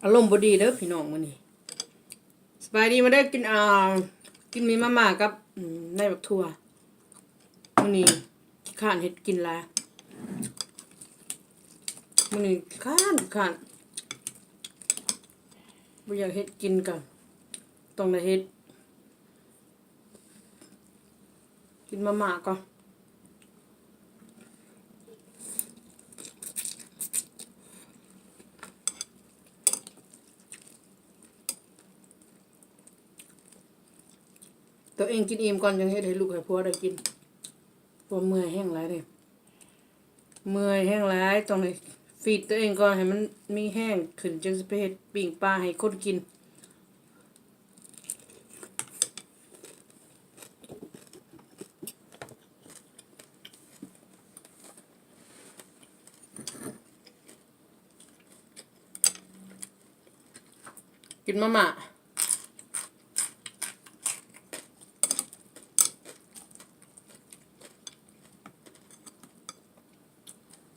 อารมณ์บดีเด้อพี่น้องมื้อนี้สบายดีมาได้กินกินมีมาม่ากับในบักทั่วมื้อนี้ขี้ข้านเฮ็ดกินหลายมื้อนี้ข้านบ่อยากเฮ็ดกินก็ต้องได้เฮ็ดกินมาม่าก่อนตัวเองกินอิ่มก่อนยังเฮ็ดให้ลูกให้ผัวได้กินผัวเมื่อยแห้งหลายเด้เมื่อยแห้งหลายต้องให้ฟีดตัวเองก่อนให้มันมีแห้งขึ้นจึงสิไปเฮ็ดปิ้งปลาให้คนกินกินมาม่า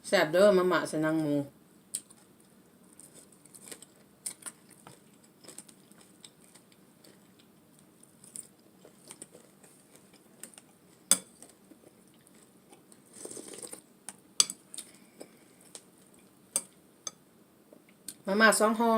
แซ่บเด้อมาม่าใส่นางหมูมาม่า2ห่อ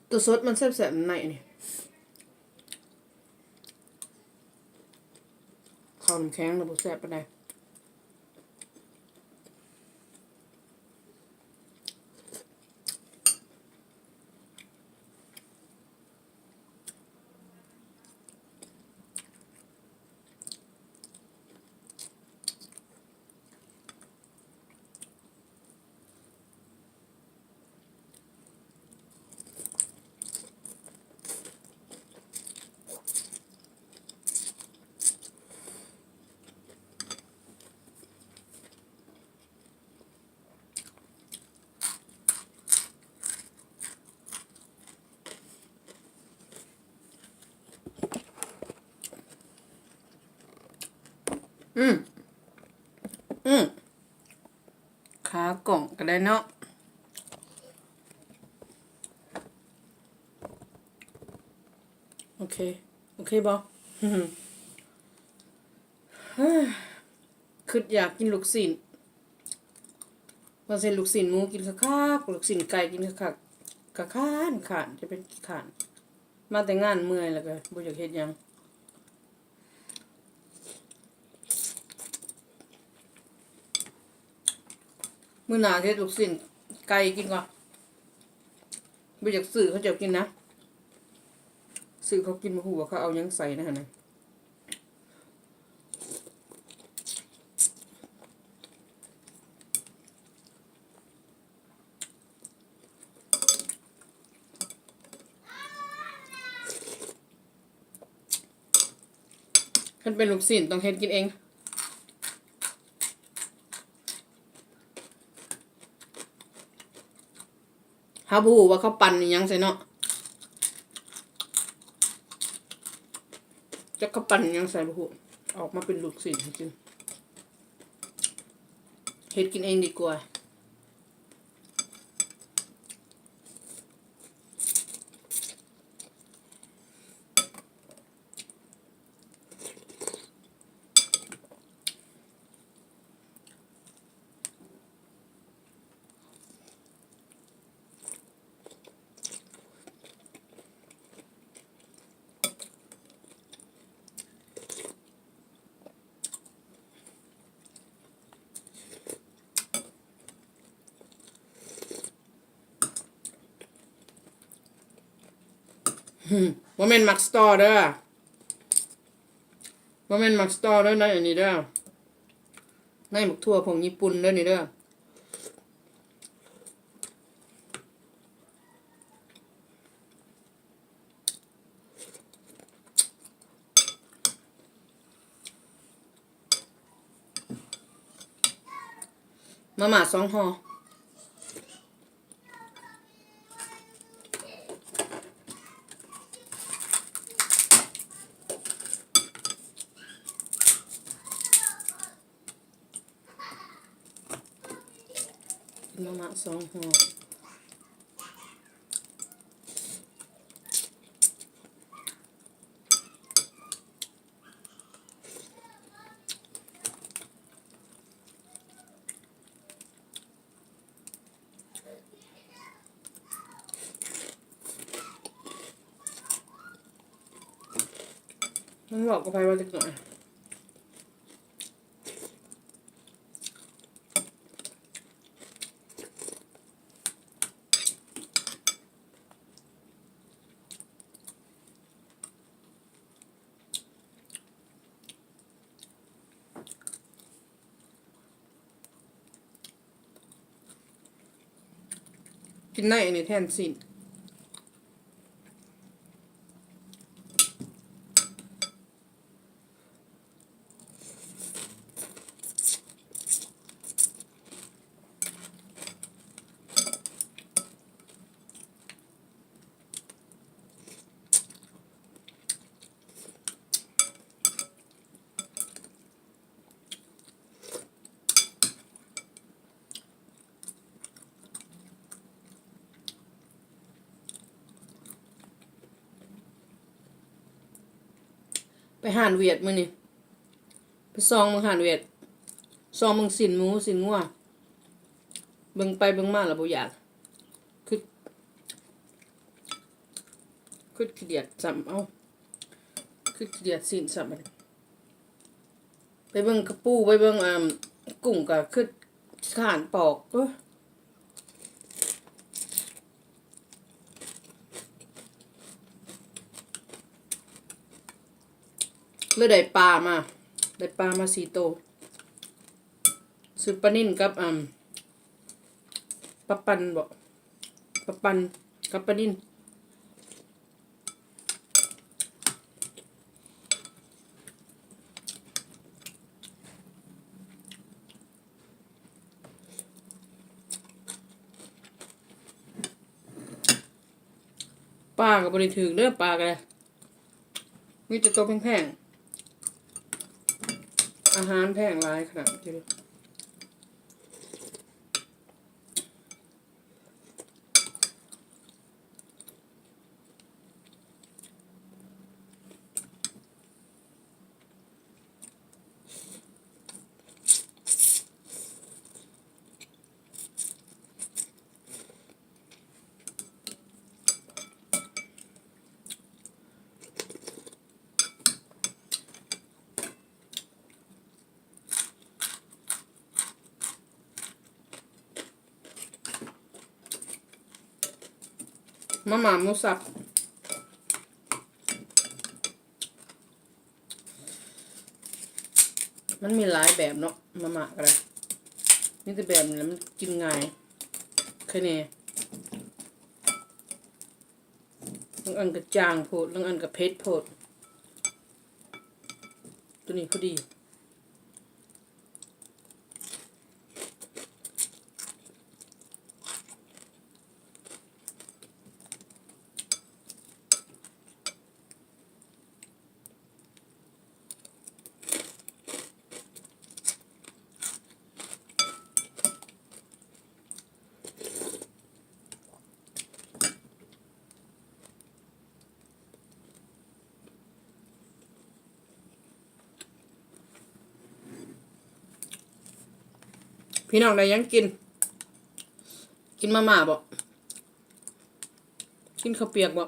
ตัวสดมันแซ่บๆในนี่ข้าวน้ำแข็งน่ะบ่แซ่บปานใดอืมขากล่องก็ได้เนาะโอเคบ่คืออยากกินลูกชิ้นว่าเส้นลูกชิ้นหมูกินคักๆลูกชิ้นไก่กินคักๆก็ค้านจะเป็นขี้ข้านมาแต่งานเมื่อยแล้วก็บ่อยากเฮ็ดหยังมื้อหน้าเฮ็ดลูกชิ้นไก่กินก่อนบ่อยากซื้อเขาจะกินนะซื้อเขากินบ่ฮู้ว่าเขาเอาหยังใส่นะหั่นน่ะคันเป็นลูกชิ้นต้องเฮ็ดกินเองเฮาบ่ฮู้ว่าเขาปั่นอิหยังใส่เนาะ จะกระปั่นยังใส่บุหุออกมาเป็นลูกศิษย์จริงเฮ็ดกินเองดีกว่าว่าแม่นมักสตอเด้อว่าแม่นมักสตอเด้อในอันนี้เด้อในหมกทั่วผงญี่ปุ่นเด้อนี่เด้อมาม่า2 ห่อมาม่า2 ห่อมันบอกกับไปว่าจะหน่อยกินได้อันนี้แทนสิไปหานเวียดมื้อนี่ไปซองมึงหานเวียดซองมึงสินหมูสินงัวเบิ่งไปเบิ่งมาแล้วบ่อยากคือขี้เดียดซ้ำเอาคือขี้เดียดสินซ้ำบัดไปเบิ่งกระปูไปเบิ่งกุ้งก็คือข้านปอกเลยได้ปลามา4 โตวซื้อปลานิ่นกับปลาปันบ่ปลาปันกับปลานิ่นปลาก็บ่ได้ถึกเด้อปลาก็ได้มีแต่ตัวแพงๆอาหารแพงหลายขนาดนี้มาม่าหมูสับมันมีหลายแบบเนาะมาม่าก็ได้นี่แต่แบบนี้มันกินง่ายแค่นี้บางอันก็จางโพดบางอันก็เผ็ดโพดตัวนี้พอดี พี่น้องได้ยังกินมาม่าบ่กินข้าวเปียกบ่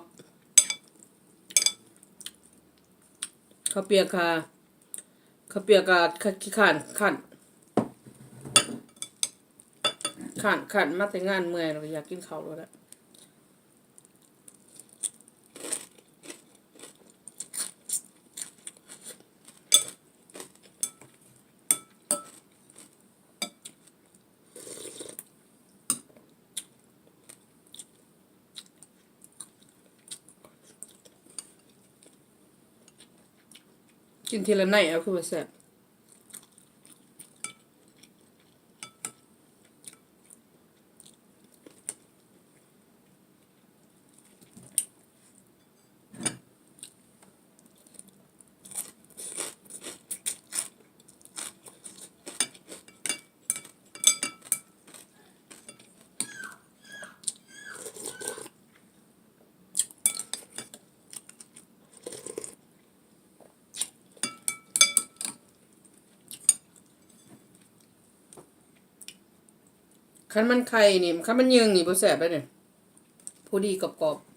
ข้าวเปียกค่ะข้าวเปียกกับขี้ขันมาแต่งานเมื่อยเราอยากกินข้าวแล้วแหละกินทีละไหนเอาคือว่าแซ่บคันมันไข่นี่คันมันยืงนี่บ่แซ่บเลยเนี่ยพอดีกรอบๆ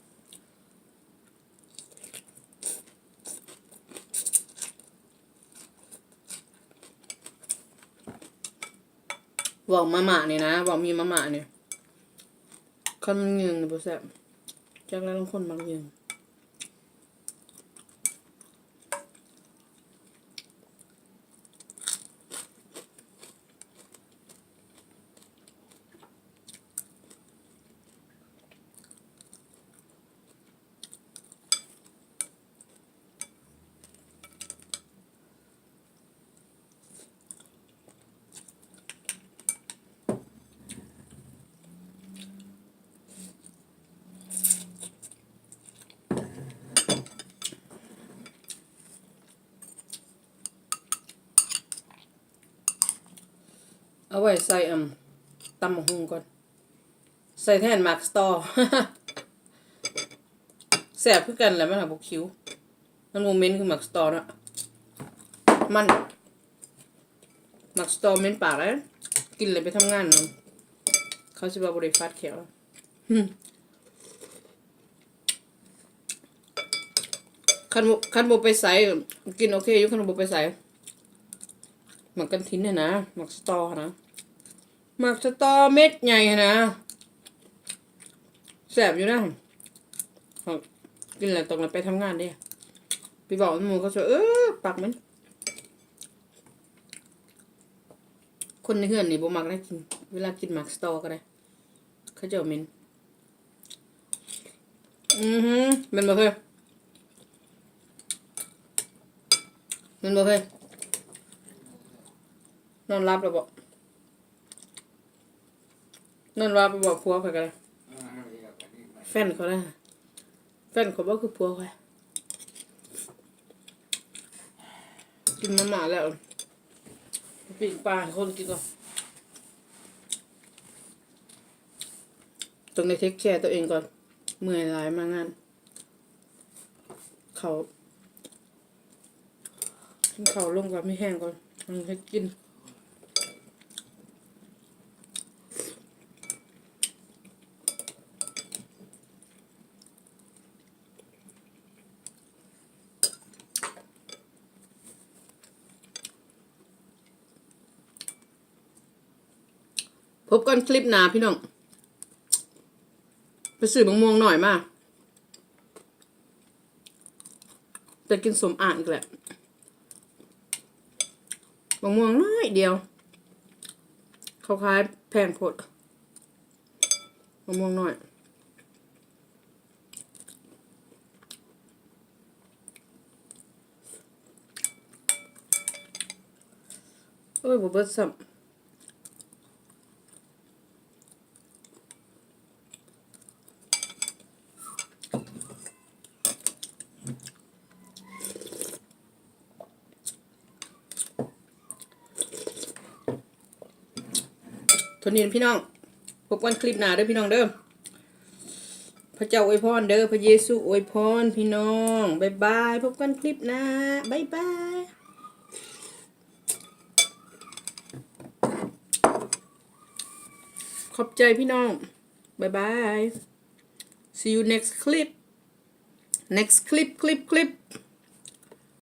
บอกมาม่านี่นะบอกมีมาม่าเนี่ยคันมันยืงนี่บ่แซ่บจากแล้วบางคนบางยืงเอาไว้ใส่ตำบักหุ่งก่อนใส่แทนมักสตอ แซ่บคือกันแหละมันหาบ่คิ้วมันโมเมนต์คือมักสตอนะมันมักสตอเมนปากแล้วกินเลยไปทำงานมันเขาสิว่าบ่ได้ฟาดแขวคันบ่ไปใส่กินโอเคอยู่คันบ่ไปใส่หมักกันทิ้นเนี่ยนะหมักสตอนะหมักสตอเม็ดใหญ่นะแซ่บอยู่นะกินแล้วตรงนั้นไปทำงานดิไปบอกหมูเขาจะปากมันคนในเฮือนนี่บ่มักได้กินเวลากินหมักสตอก็ได้เขาจะเหม็นมันบ่เคยมันบ่เคยนอนรับแล้วบ่นอนรับไปบอกผัวเขากันเลยแฟนเขาได้แฟนเขาบอกคือผัวเขากินมาม่าแล้วปิ้งปลาให้คนกินก่อนต้องได้เทคแคร์ตัวเองก่อนเมื่อยหลายมางานเขากินเขาลงกับไม่แห้งก่อนให้กินพบกันคลิปหน้าพี่น้องไปซื้อมะม่วงหน่อยมาจะกินสมอ่างอีกแหละมะม่วงน้อยเดียวเขาขายแพงโพดมะม่วงน้อยบ่เบิดซ้ำทนนี้พี่น้องพบกันคลิปหน้าเด้อพี่น้องเด้อพระเจ้าอวยพรเด้อพระเยซูอวยพรพี่น้องบ๊ายบายพบกันคลิปหน้าบ๊ายบาย อบใจพี่น้องบ๊ายบาย see you next clip